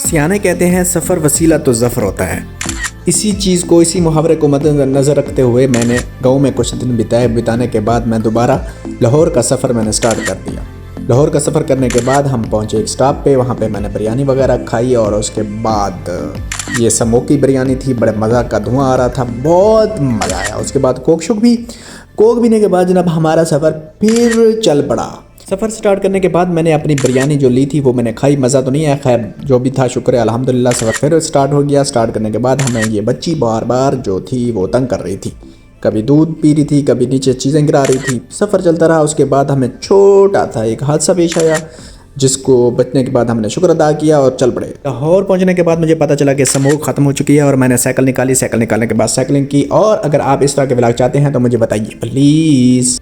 सियाने कहते हैं सफ़र वसीला तो ज़फ़र होता है। इसी चीज़ को, इसी मुहावरे को मद्देनज़र रखते हुए मैंने गाँव में कुछ दिन बिताने के बाद मैं दोबारा लाहौर का सफ़र मैंने स्टार्ट कर दिया। लाहौर का सफ़र करने के बाद हम पहुँचे एक स्टॉप पे, वहाँ पे मैंने बिरयानी वगैरह खाई और उसके बाद ये समोकी बिरयानी थी, बड़े मज़ा का धुआं आ रहा था, बहुत मज़ा आया। उसके बाद कोक पीने के बाद जनाब हमारा सफ़र फिर चल पड़ा। सफ़र स्टार्ट करने के बाद मैंने अपनी बिरयानी जो ली थी वो मैंने खाई, मज़ा तो नहीं आया, खैर जो भी था शुक्र है अल्हम्दुलिल्लाह। सफ़र फिर स्टार्ट हो गया। स्टार्ट करने के बाद हमें ये बच्ची बार बार जो थी वो तंग कर रही थी, कभी दूध पी रही थी, कभी नीचे चीज़ें गिरा रही थी। सफ़र चलता रहा। उसके बाद हमें छोटा था एक हादसा पेश आया, जिसको बचने के बाद हमने शुक्र अदा किया और चल पड़े। लाहौर पहुंचने के बाद मुझे पता चला कि स्मोक ख़त्म हो चुकी है और मैंने साइकिल निकाली। साइकिल निकालने के बाद साइकिलिंग की। और अगर आप इस तरह के व्लॉग चाहते हैं तो मुझे बताइए प्लीज़।